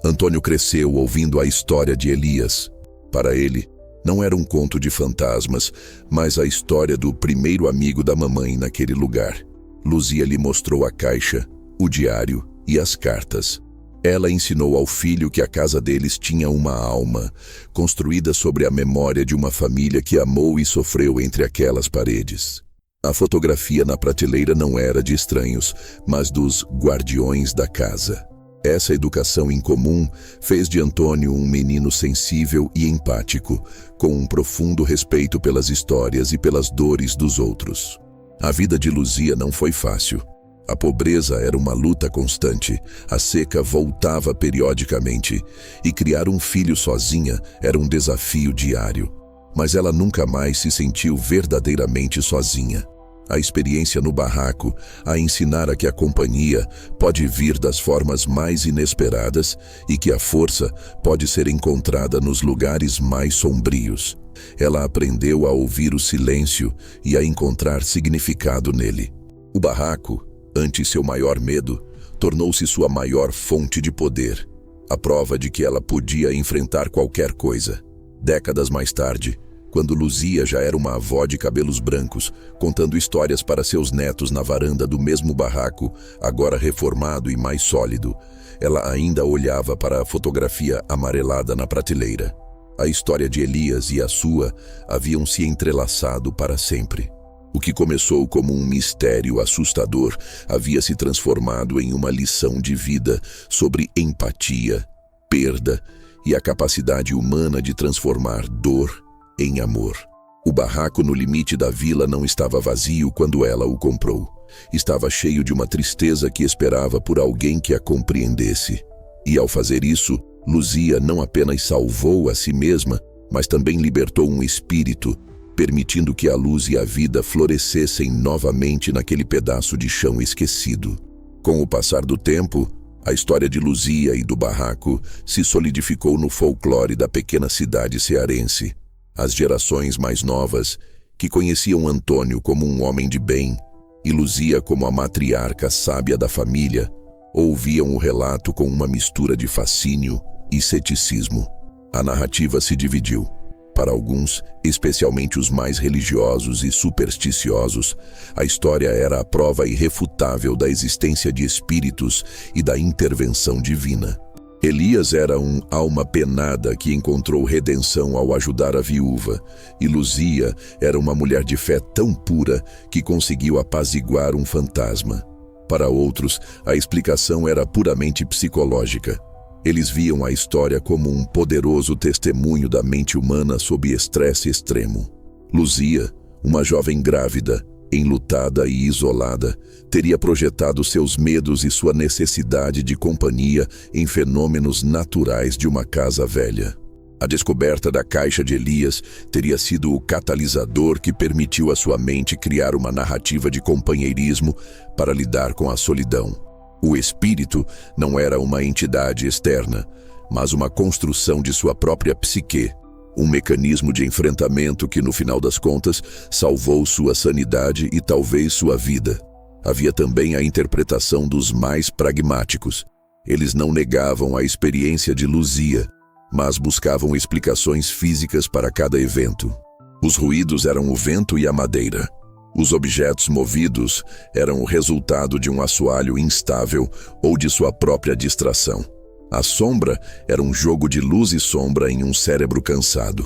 Antônio cresceu ouvindo a história de Elias. Para ele, não era um conto de fantasmas, mas a história do primeiro amigo da mamãe naquele lugar. Luzia lhe mostrou a caixa, o diário e as cartas. Ela ensinou ao filho que a casa deles tinha uma alma, construída sobre a memória de uma família que amou e sofreu entre aquelas paredes. A fotografia na prateleira não era de estranhos, mas dos guardiões da casa. Essa educação em comum fez de Antônio um menino sensível e empático, com um profundo respeito pelas histórias e pelas dores dos outros. A vida de Luzia não foi fácil. A pobreza era uma luta constante, a seca voltava periodicamente, e criar um filho sozinha era um desafio diário. Mas ela nunca mais se sentiu verdadeiramente sozinha. A experiência no barraco a ensinara que a companhia pode vir das formas mais inesperadas e que a força pode ser encontrada nos lugares mais sombrios. Ela aprendeu a ouvir o silêncio e a encontrar significado nele. O barraco, antes seu maior medo, tornou-se sua maior fonte de poder, a prova de que ela podia enfrentar qualquer coisa. Décadas mais tarde, quando Luzia já era uma avó de cabelos brancos, contando histórias para seus netos na varanda do mesmo barraco, agora reformado e mais sólido, ela ainda olhava para a fotografia amarelada na prateleira. A história de Elias e a sua haviam se entrelaçado para sempre. O que começou como um mistério assustador havia se transformado em uma lição de vida sobre empatia, perda e a capacidade humana de transformar dor em amor. O barraco no limite da vila não estava vazio quando ela o comprou. Estava cheio de uma tristeza que esperava por alguém que a compreendesse. E ao fazer isso, Luzia não apenas salvou a si mesma, mas também libertou um espírito, permitindo que a luz e a vida florescessem novamente naquele pedaço de chão esquecido. Com o passar do tempo, a história de Luzia e do barraco se solidificou no folclore da pequena cidade cearense. As gerações mais novas, que conheciam Antônio como um homem de bem e Luzia como a matriarca sábia da família, ouviam o relato com uma mistura de fascínio e ceticismo. A narrativa se dividiu. Para alguns, especialmente os mais religiosos e supersticiosos, a história era a prova irrefutável da existência de espíritos e da intervenção divina. Elias era um alma penada que encontrou redenção ao ajudar a viúva, e Luzia era uma mulher de fé tão pura que conseguiu apaziguar um fantasma. Para outros, a explicação era puramente psicológica. Eles viam a história como um poderoso testemunho da mente humana sob estresse extremo. Luzia, uma jovem grávida, enlutada e isolada, teria projetado seus medos e sua necessidade de companhia em fenômenos naturais de uma casa velha. A descoberta da caixa de Elias teria sido o catalisador que permitiu à sua mente criar uma narrativa de companheirismo para lidar com a solidão. O espírito não era uma entidade externa, mas uma construção de sua própria psique, um mecanismo de enfrentamento que, no final das contas, salvou sua sanidade e talvez sua vida. Havia também a interpretação dos mais pragmáticos. Eles não negavam a experiência de Luzia, mas buscavam explicações físicas para cada evento. Os ruídos eram o vento e a madeira. Os objetos movidos eram o resultado de um assoalho instável ou de sua própria distração. A sombra era um jogo de luz e sombra em um cérebro cansado.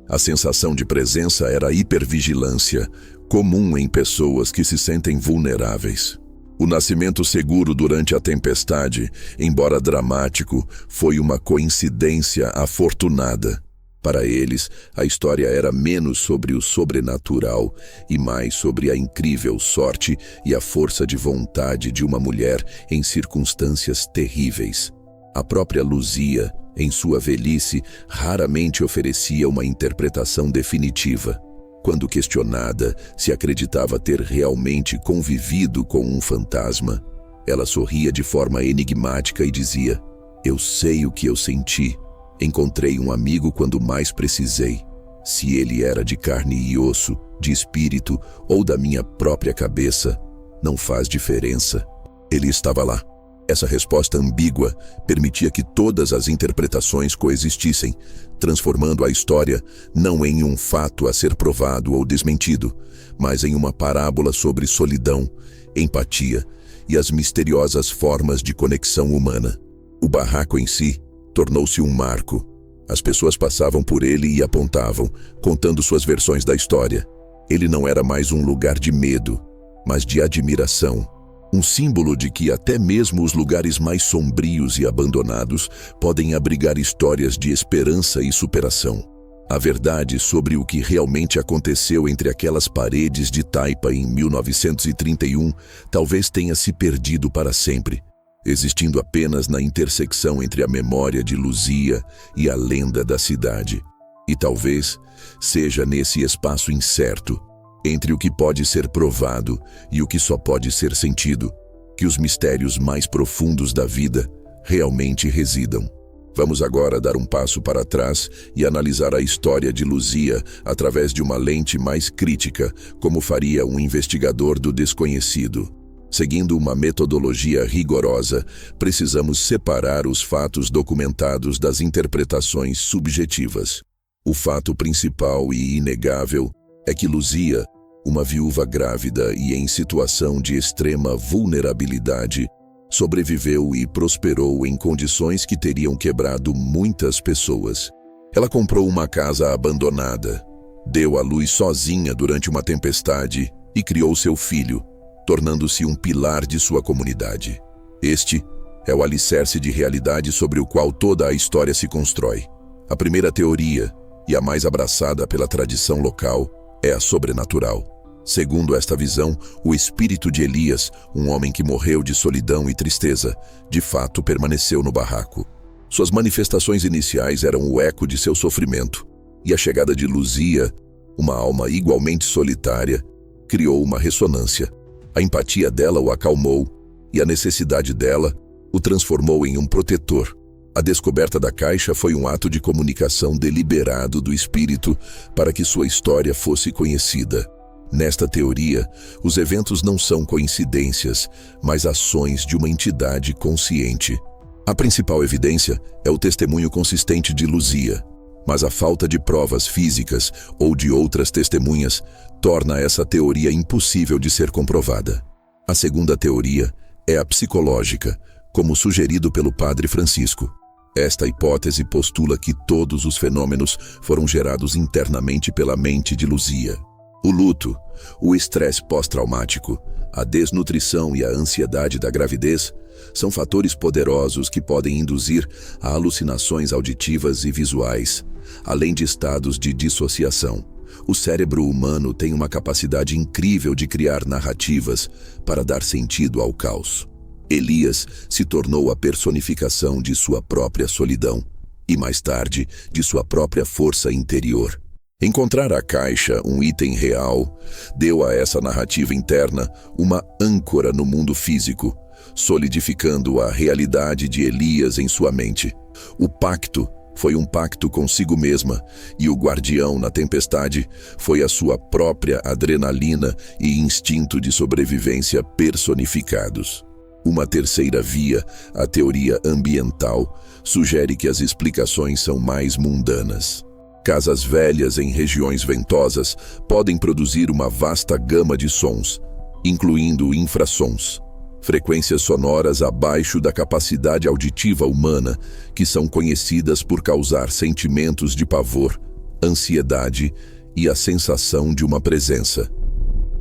A sensação de presença era a hipervigilância, comum em pessoas que se sentem vulneráveis. O nascimento seguro durante a tempestade, embora dramático, foi uma coincidência afortunada. Para eles, a história era menos sobre o sobrenatural e mais sobre a incrível sorte e a força de vontade de uma mulher em circunstâncias terríveis. A própria Luzia, em sua velhice, raramente oferecia uma interpretação definitiva. Quando questionada se acreditava ter realmente convivido com um fantasma, ela sorria de forma enigmática e dizia: "Eu sei o que eu senti. Encontrei um amigo quando mais precisei. Se ele era de carne e osso, de espírito ou da minha própria cabeça, não faz diferença. Ele estava lá." Essa resposta ambígua permitia que todas as interpretações coexistissem, transformando a história não em um fato a ser provado ou desmentido, mas em uma parábola sobre solidão, empatia e as misteriosas formas de conexão humana. O barraco em si tornou-se um marco. As pessoas passavam por ele e apontavam, contando suas versões da história. Ele não era mais um lugar de medo, mas de admiração. Um símbolo de que até mesmo os lugares mais sombrios e abandonados podem abrigar histórias de esperança e superação. A verdade sobre o que realmente aconteceu entre aquelas paredes de Taipa em 1931 talvez tenha se perdido para sempre, existindo apenas na intersecção entre a memória de Luzia e a lenda da cidade. E talvez seja nesse espaço incerto, entre o que pode ser provado e o que só pode ser sentido, que os mistérios mais profundos da vida realmente residam. Vamos agora dar um passo para trás e analisar a história de Luzia através de uma lente mais crítica, como faria um investigador do desconhecido. Seguindo uma metodologia rigorosa, precisamos separar os fatos documentados das interpretações subjetivas. O fato principal e inegável é que Luzia, uma viúva grávida e em situação de extrema vulnerabilidade, sobreviveu e prosperou em condições que teriam quebrado muitas pessoas. Ela comprou uma casa abandonada, deu à luz sozinha durante uma tempestade e criou seu filho, tornando-se um pilar de sua comunidade. Este é o alicerce de realidade sobre o qual toda a história se constrói. A primeira teoria, e a mais abraçada pela tradição local, é a sobrenatural. Segundo esta visão, o espírito de Elias, um homem que morreu de solidão e tristeza, de fato permaneceu no barraco. Suas manifestações iniciais eram o eco de seu sofrimento, e a chegada de Luzia, uma alma igualmente solitária, criou uma ressonância. A empatia dela o acalmou, e a necessidade dela o transformou em um protetor. A descoberta da caixa foi um ato de comunicação deliberado do espírito para que sua história fosse conhecida. Nesta teoria, os eventos não são coincidências, mas ações de uma entidade consciente. A principal evidência é o testemunho consistente de Luzia, mas a falta de provas físicas ou de outras testemunhas torna essa teoria impossível de ser comprovada. A segunda teoria é a psicológica, como sugerido pelo Padre Francisco. Esta hipótese postula que todos os fenômenos foram gerados internamente pela mente de Luzia. O luto, o estresse pós-traumático, a desnutrição e a ansiedade da gravidez são fatores poderosos que podem induzir a alucinações auditivas e visuais, além de estados de dissociação. O cérebro humano tem uma capacidade incrível de criar narrativas para dar sentido ao caos. Elias se tornou a personificação de sua própria solidão. e mais tarde, de sua própria força interior. Encontrar a caixa, um item real, deu a essa narrativa interna uma âncora no mundo físico, solidificando a realidade de Elias em sua mente. O pacto foi um pacto consigo mesma, e o guardião na tempestade foi a sua própria adrenalina e instinto de sobrevivência personificados. Uma terceira via, a teoria ambiental, sugere que as explicações são mais mundanas. Casas velhas em regiões ventosas podem produzir uma vasta gama de sons, incluindo infrassons, frequências sonoras abaixo da capacidade auditiva humana, que são conhecidas por causar sentimentos de pavor, ansiedade e a sensação de uma presença.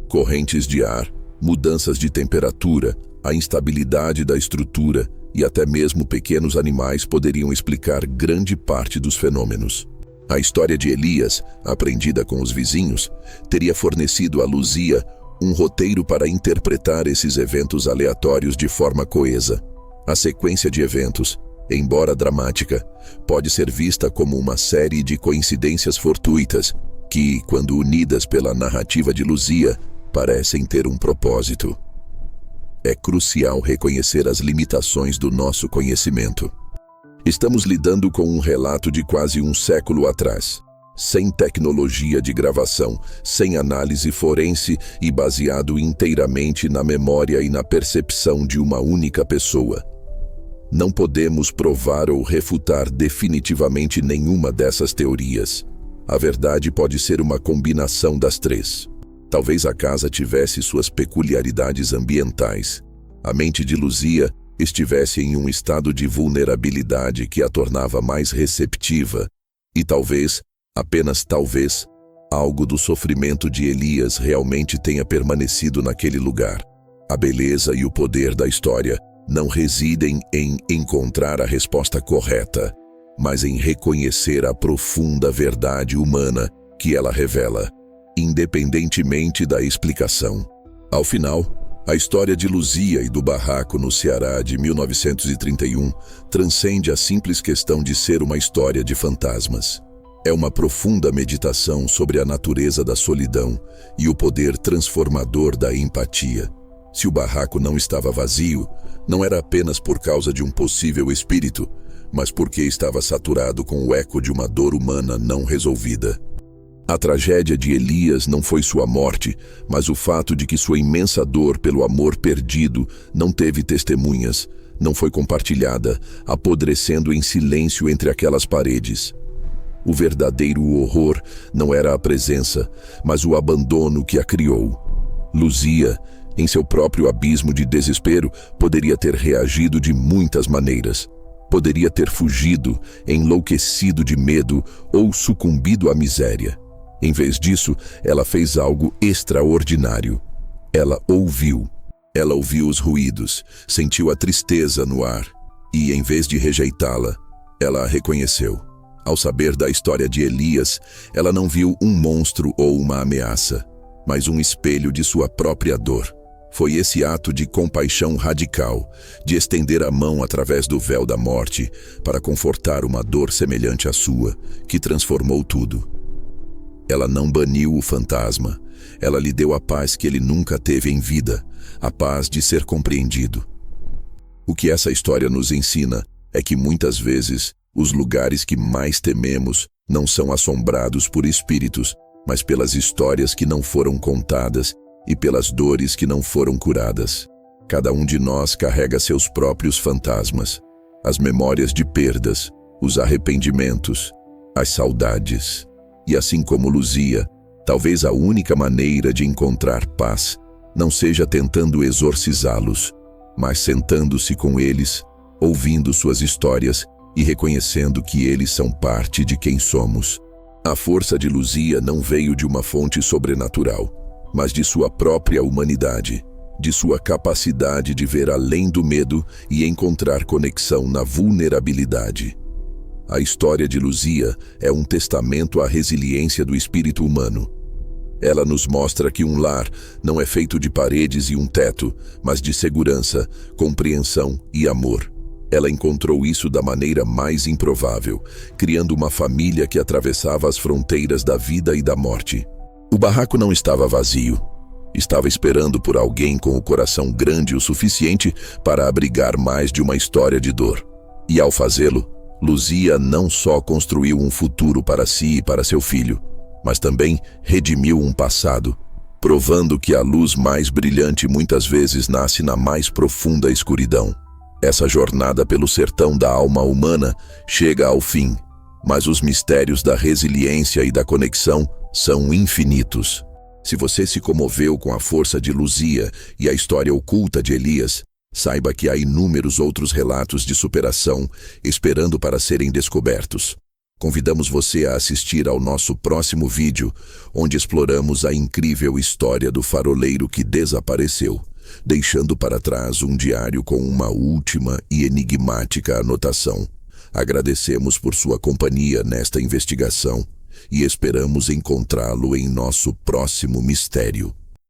Correntes de ar, mudanças de temperatura, a instabilidade da estrutura e até mesmo pequenos animais poderiam explicar grande parte dos fenômenos. A história de Elias, aprendida com os vizinhos, teria fornecido a Luzia um roteiro para interpretar esses eventos aleatórios de forma coesa. A sequência de eventos, embora dramática, pode ser vista como uma série de coincidências fortuitas que, quando unidas pela narrativa de Luzia, parecem ter um propósito. É crucial reconhecer as limitações do nosso conhecimento. Estamos lidando com um relato de quase um século atrás, sem tecnologia de gravação, sem análise forense e baseado inteiramente na memória e na percepção de uma única pessoa. Não podemos provar ou refutar definitivamente nenhuma dessas teorias. A verdade pode ser uma combinação das três. Talvez a casa tivesse suas peculiaridades ambientais. A mente de Luzia estivesse em um estado de vulnerabilidade que a tornava mais receptiva, e talvez, apenas talvez, algo do sofrimento de Elias realmente tenha permanecido naquele lugar. A beleza e o poder da história não residem em encontrar a resposta correta, mas em reconhecer a profunda verdade humana que ela revela, independentemente da explicação. Ao final, a história de Luzia e do barraco no Ceará de 1931 transcende a simples questão de ser uma história de fantasmas. É uma profunda meditação sobre a natureza da solidão e o poder transformador da empatia. Se o barraco não estava vazio, não era apenas por causa de um possível espírito, mas porque estava saturado com o eco de uma dor humana não resolvida. A tragédia de Elias não foi sua morte, mas o fato de que sua imensa dor pelo amor perdido não teve testemunhas, não foi compartilhada, apodrecendo em silêncio entre aquelas paredes. O verdadeiro horror não era a presença, mas o abandono que a criou. Luzia, em seu próprio abismo de desespero, poderia ter reagido de muitas maneiras. Poderia ter fugido, enlouquecido de medo ou sucumbido à miséria. Em vez disso, ela fez algo extraordinário. Ela ouviu. Ela ouviu os ruídos, sentiu a tristeza no ar e, em vez de rejeitá-la, ela a reconheceu. Ao saber da história de Elias, ela não viu um monstro ou uma ameaça, mas um espelho de sua própria dor. Foi esse ato de compaixão radical, de estender a mão através do véu da morte para confortar uma dor semelhante à sua, que transformou tudo. Ela não baniu o fantasma, ela lhe deu a paz que ele nunca teve em vida, a paz de ser compreendido. O que essa história nos ensina é que muitas vezes os lugares que mais tememos não são assombrados por espíritos, mas pelas histórias que não foram contadas e pelas dores que não foram curadas. Cada um de nós carrega seus próprios fantasmas, as memórias de perdas, os arrependimentos, as saudades. E assim como Luzia, talvez a única maneira de encontrar paz não seja tentando exorcizá-los, mas sentando-se com eles, ouvindo suas histórias e reconhecendo que eles são parte de quem somos. A força de Luzia não veio de uma fonte sobrenatural, mas de sua própria humanidade, de sua capacidade de ver além do medo e encontrar conexão na vulnerabilidade. A história de Luzia é um testamento à resiliência do espírito humano. Ela nos mostra que um lar não é feito de paredes e um teto, mas de segurança, compreensão e amor. Ela encontrou isso da maneira mais improvável, criando uma família que atravessava as fronteiras da vida e da morte. O barraco não estava vazio. Estava esperando por alguém com o coração grande o suficiente para abrigar mais de uma história de dor. E ao fazê-lo, Luzia não só construiu um futuro para si e para seu filho, mas também redimiu um passado, provando que a luz mais brilhante muitas vezes nasce na mais profunda escuridão. Essa jornada pelo sertão da alma humana chega ao fim, mas os mistérios da resiliência e da conexão são infinitos. Se você se comoveu com a força de Luzia e a história oculta de Elias, saiba que há inúmeros outros relatos de superação esperando para serem descobertos. Convidamos você a assistir ao nosso próximo vídeo, onde exploramos a incrível história do faroleiro que desapareceu, deixando para trás um diário com uma última e enigmática anotação. Agradecemos por sua companhia nesta investigação e esperamos encontrá-lo em nosso próximo mistério.